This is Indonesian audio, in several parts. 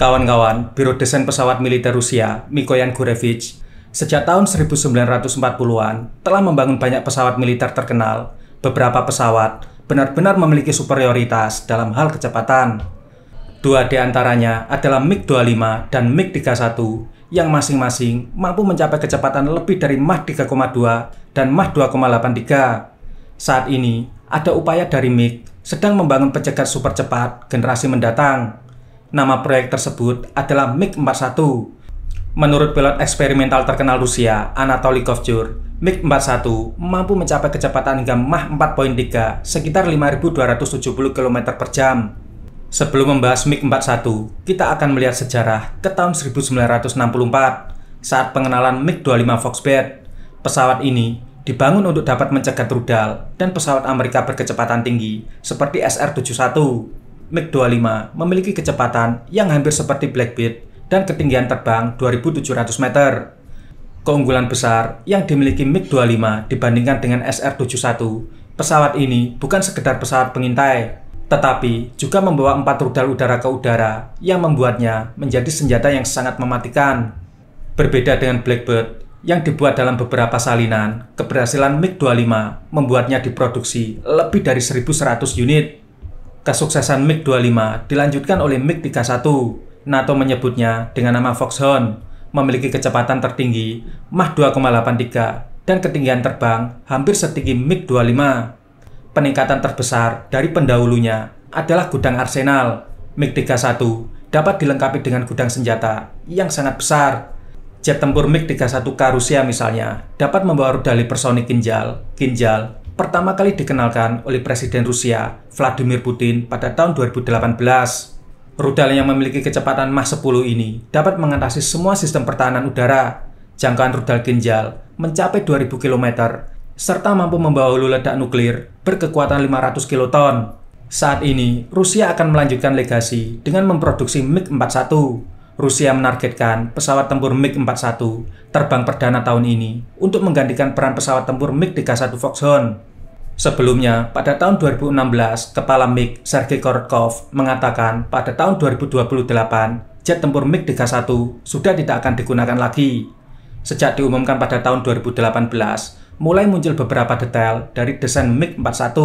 Kawan-kawan, Biro Desain Pesawat Militer Rusia, Mikoyan Gurevich, sejak tahun 1940-an telah membangun banyak pesawat militer terkenal. Beberapa pesawat benar-benar memiliki superioritas dalam hal kecepatan. Dua di antaranya adalah MiG-25 dan MiG-31 yang masing-masing mampu mencapai kecepatan lebih dari Mach 3,2 dan Mach 2,83. Saat ini, ada upaya dari MiG sedang membangun pencegat super cepat generasi mendatang. Nama proyek tersebut adalah MiG-41. Menurut pilot eksperimental terkenal Rusia, Anatoly Kovtur, MiG-41 mampu mencapai kecepatan hingga Mach 4,3 sekitar 5.270 km per jam. Sebelum membahas MiG-41, kita akan melihat sejarah ke tahun 1964 saat pengenalan MiG-25 Foxbat. Pesawat ini dibangun untuk dapat mencegat rudal dan pesawat Amerika berkecepatan tinggi seperti SR-71. MiG-25 memiliki kecepatan yang hampir seperti Blackbird dan ketinggian terbang 2.700 meter. Keunggulan besar yang dimiliki MiG-25 dibandingkan dengan SR-71, pesawat ini bukan sekedar pesawat pengintai, tetapi juga membawa 4 rudal udara ke udara yang membuatnya menjadi senjata yang sangat mematikan. Berbeda dengan Blackbird yang dibuat dalam beberapa salinan, keberhasilan MiG-25 membuatnya diproduksi lebih dari 1.100 unit. Kesuksesan MiG-25 dilanjutkan oleh MiG-31. NATO menyebutnya dengan nama Foxhound, memiliki kecepatan tertinggi Mach 2,83 dan ketinggian terbang hampir setinggi MiG-25. Peningkatan terbesar dari pendahulunya adalah gudang arsenal. MiG-31 dapat dilengkapi dengan gudang senjata yang sangat besar. Jet tempur MiG-31K Rusia misalnya dapat membawa rudal hipersonik Kinjal pertama kali dikenalkan oleh Presiden Rusia Vladimir Putin pada tahun 2018. Rudal yang memiliki kecepatan Mach 10 ini dapat mengatasi semua sistem pertahanan udara. Jangkauan rudal Kinjal mencapai 2000 km serta mampu membawa hulu ledak nuklir berkekuatan 500 kiloton. Saat ini, Rusia akan melanjutkan legasi dengan memproduksi MiG-41. Rusia menargetkan pesawat tempur MiG-41 terbang perdana tahun ini untuk menggantikan peran pesawat tempur MiG-31 Foxhound. Sebelumnya, pada tahun 2016, Kepala MiG Sergei Korotkov mengatakan pada tahun 2028 jet tempur MiG-31 sudah tidak akan digunakan lagi. Sejak diumumkan pada tahun 2018, mulai muncul beberapa detail dari desain MiG-41.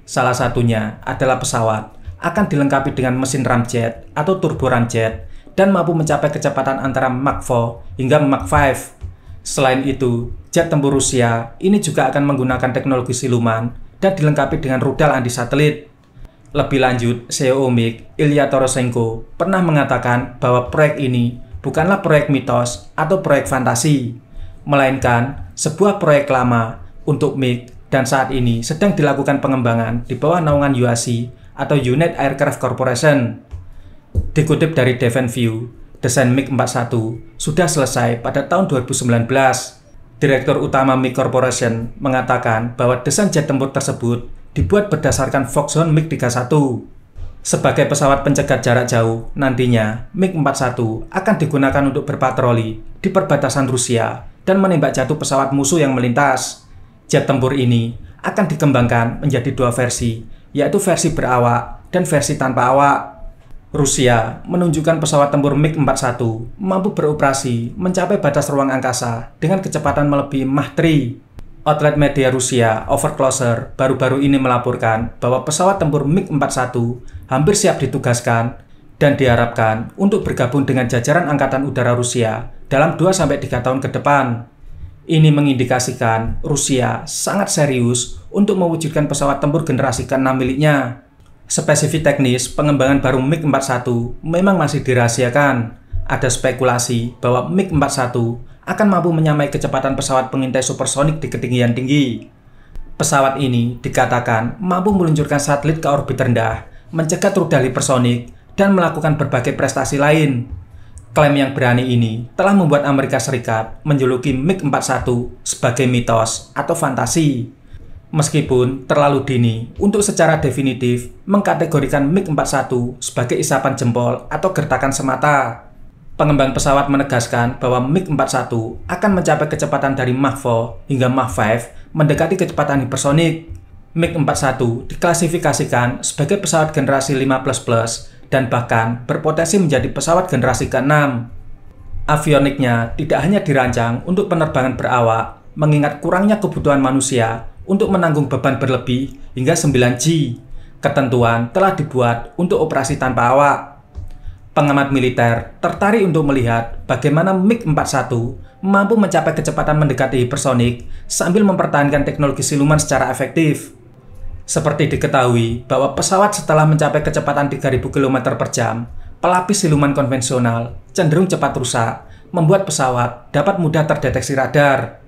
Salah satunya adalah pesawat akan dilengkapi dengan mesin ramjet atau turbo ramjet dan mampu mencapai kecepatan antara Mach 4 hingga Mach 5. Selain itu, jet tempur Rusia ini juga akan menggunakan teknologi siluman dan dilengkapi dengan rudal anti-satelit. Lebih lanjut, CEO MiG, Ilya Torosenko, pernah mengatakan bahwa proyek ini bukanlah proyek mitos atau proyek fantasi, melainkan sebuah proyek lama untuk MiG dan saat ini sedang dilakukan pengembangan di bawah naungan UAC atau United Aircraft Corporation. Dikutip dari Defense View, desain MiG-41 sudah selesai pada tahun 2019. Direktur Utama MiG Corporation mengatakan bahwa desain jet tempur tersebut dibuat berdasarkan Foxhound MiG-31. Sebagai pesawat pencegat jarak jauh, nantinya MiG-41 akan digunakan untuk berpatroli di perbatasan Rusia dan menembak jatuh pesawat musuh yang melintas. Jet tempur ini akan dikembangkan menjadi dua versi, yaitu versi berawak dan versi tanpa awak. Rusia menunjukkan pesawat tempur MiG-41 mampu beroperasi mencapai batas ruang angkasa dengan kecepatan melebihi Mach 3. Outlet media Rusia, Overcloser, baru-baru ini melaporkan bahwa pesawat tempur MiG-41 hampir siap ditugaskan dan diharapkan untuk bergabung dengan jajaran Angkatan Udara Rusia dalam 2-3 tahun ke depan. Ini mengindikasikan Rusia sangat serius untuk mewujudkan pesawat tempur generasi ke-6 miliknya. Spesifik teknis pengembangan baru MiG-41 memang masih dirahasiakan. Ada spekulasi bahwa MiG-41 akan mampu menyamai kecepatan pesawat pengintai supersonik di ketinggian tinggi. Pesawat ini dikatakan mampu meluncurkan satelit ke orbit rendah, mencegat rudal hipersonik, dan melakukan berbagai prestasi lain. Klaim yang berani ini telah membuat Amerika Serikat menjuluki MiG-41 sebagai mitos atau fantasi. Meskipun terlalu dini untuk secara definitif mengkategorikan MiG-41 sebagai isapan jempol atau gertakan semata, pengembang pesawat menegaskan bahwa MiG-41 akan mencapai kecepatan dari Mach 4 hingga Mach 5 mendekati kecepatan hipersonik. MiG-41 diklasifikasikan sebagai pesawat generasi 5++ dan bahkan berpotensi menjadi pesawat generasi ke-6. Avioniknya tidak hanya dirancang untuk penerbangan berawak, mengingat kurangnya kebutuhan manusia untuk menanggung beban berlebih hingga 9G. Ketentuan telah dibuat untuk operasi tanpa awak. Pengamat militer tertarik untuk melihat bagaimana MiG-41 mampu mencapai kecepatan mendekati hipersonik sambil mempertahankan teknologi siluman secara efektif. Seperti diketahui bahwa pesawat setelah mencapai kecepatan 3000 km per jam, pelapis siluman konvensional cenderung cepat rusak, membuat pesawat dapat mudah terdeteksi radar.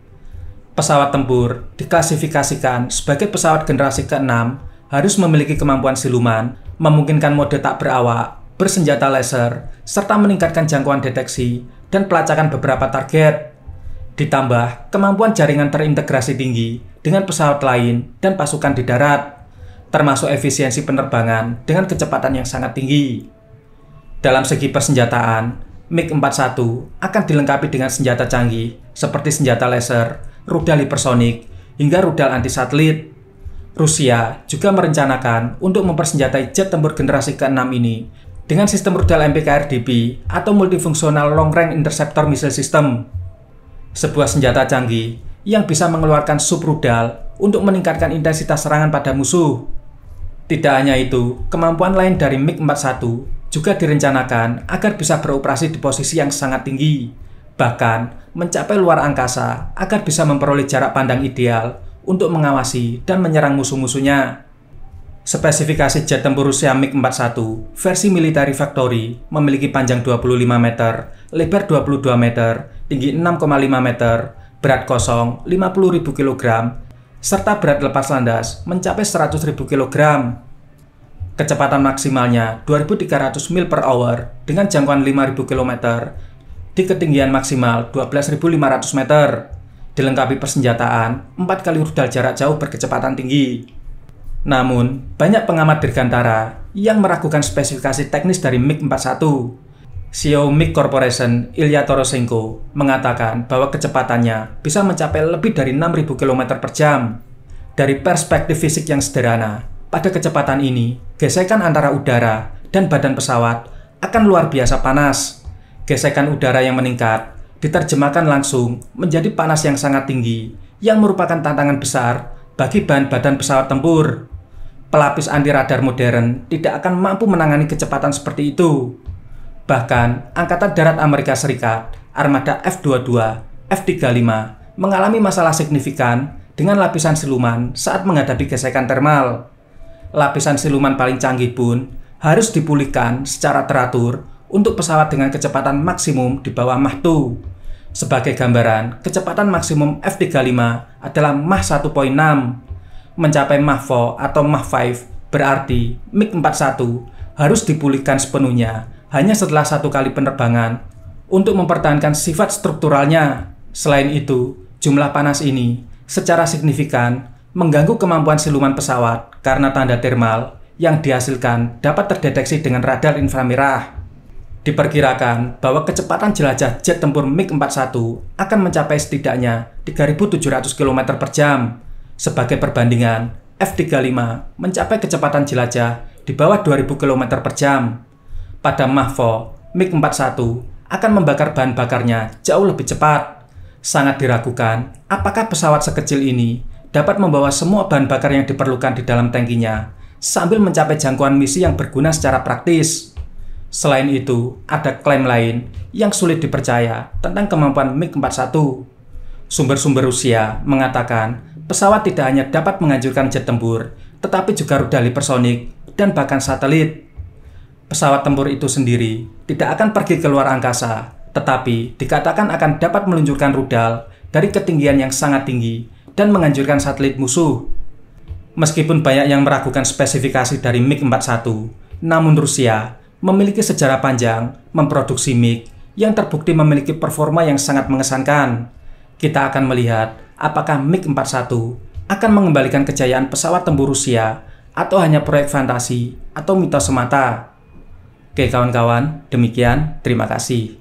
Pesawat tempur diklasifikasikan sebagai pesawat generasi ke-6 harus memiliki kemampuan siluman, memungkinkan mode tak berawak, bersenjata laser, serta meningkatkan jangkauan deteksi dan pelacakan beberapa target. Ditambah kemampuan jaringan terintegrasi tinggi dengan pesawat lain dan pasukan di darat, termasuk efisiensi penerbangan dengan kecepatan yang sangat tinggi. Dalam segi persenjataan, MiG-41 akan dilengkapi dengan senjata canggih seperti senjata laser, rudal hipersonik, hingga rudal anti-satelit. Rusia juga merencanakan untuk mempersenjatai jet tempur generasi ke-6 ini dengan sistem rudal MPKRDP atau Multifunctional Long Range Interceptor Missile System. Sebuah senjata canggih yang bisa mengeluarkan subrudal untuk meningkatkan intensitas serangan pada musuh. Tidak hanya itu, kemampuan lain dari MiG-41 juga direncanakan agar bisa beroperasi di posisi yang sangat tinggi, bahkan mencapai luar angkasa agar bisa memperoleh jarak pandang ideal untuk mengawasi dan menyerang musuh-musuhnya. Spesifikasi jet tempur Rusia MiG-41 versi Military Factory memiliki panjang 25 meter, lebar 22 meter, tinggi 6,5 meter, berat kosong 50.000 kg, serta berat lepas landas mencapai 100.000 kg. Kecepatan maksimalnya 2.300 mil per hour dengan jangkauan 5.000 km di ketinggian maksimal 12.500 meter. Dilengkapi persenjataan 4 kali rudal jarak jauh berkecepatan tinggi. Namun, banyak pengamat dirgantara yang meragukan spesifikasi teknis dari MiG-41. CEO MiG Corporation Ilya Torosenko mengatakan bahwa kecepatannya bisa mencapai lebih dari 6.000 km per jam. Dari perspektif fisik yang sederhana, pada kecepatan ini, gesekan antara udara dan badan pesawat akan luar biasa panas. Gesekan udara yang meningkat diterjemahkan langsung menjadi panas yang sangat tinggi, yang merupakan tantangan besar bagi badan pesawat tempur. Pelapis anti radar modern tidak akan mampu menangani kecepatan seperti itu. Bahkan, Angkatan Darat Amerika Serikat, armada F-22, F-35, mengalami masalah signifikan dengan lapisan siluman saat menghadapi gesekan termal. Lapisan siluman paling canggih pun harus dipulihkan secara teratur untuk pesawat dengan kecepatan maksimum di bawah Mach 2. Sebagai gambaran, kecepatan maksimum F-35 adalah Mach 1.6. Mencapai Mach 4 atau Mach 5 berarti MiG-41 harus dipulihkan sepenuhnya hanya setelah 1 kali penerbangan untuk mempertahankan sifat strukturalnya. Selain itu, jumlah panas ini secara signifikan mengganggu kemampuan siluman pesawat karena tanda termal yang dihasilkan dapat terdeteksi dengan radar inframerah. Diperkirakan bahwa kecepatan jelajah jet tempur MiG-41 akan mencapai setidaknya 3.700 km per jam. Sebagai perbandingan, F-35 mencapai kecepatan jelajah di bawah 2.000 km per jam. Pada Mach 4, MiG-41 akan membakar bahan bakarnya jauh lebih cepat. Sangat diragukan apakah pesawat sekecil ini dapat membawa semua bahan bakar yang diperlukan di dalam tangkinya sambil mencapai jangkauan misi yang berguna secara praktis. Selain itu, ada klaim lain yang sulit dipercaya tentang kemampuan MiG-41. Sumber-sumber Rusia mengatakan pesawat tidak hanya dapat menghancurkan jet tempur, tetapi juga rudal hipersonik dan bahkan satelit. Pesawat tempur itu sendiri tidak akan pergi ke luar angkasa, tetapi dikatakan akan dapat meluncurkan rudal dari ketinggian yang sangat tinggi dan menghancurkan satelit musuh. Meskipun banyak yang meragukan spesifikasi dari MiG-41, namun Rusia memiliki sejarah panjang memproduksi MiG yang terbukti memiliki performa yang sangat mengesankan. Kita akan melihat apakah MiG-41 akan mengembalikan kejayaan pesawat tempur Rusia atau hanya proyek fantasi atau mitos semata. Oke kawan-kawan, demikian, terima kasih.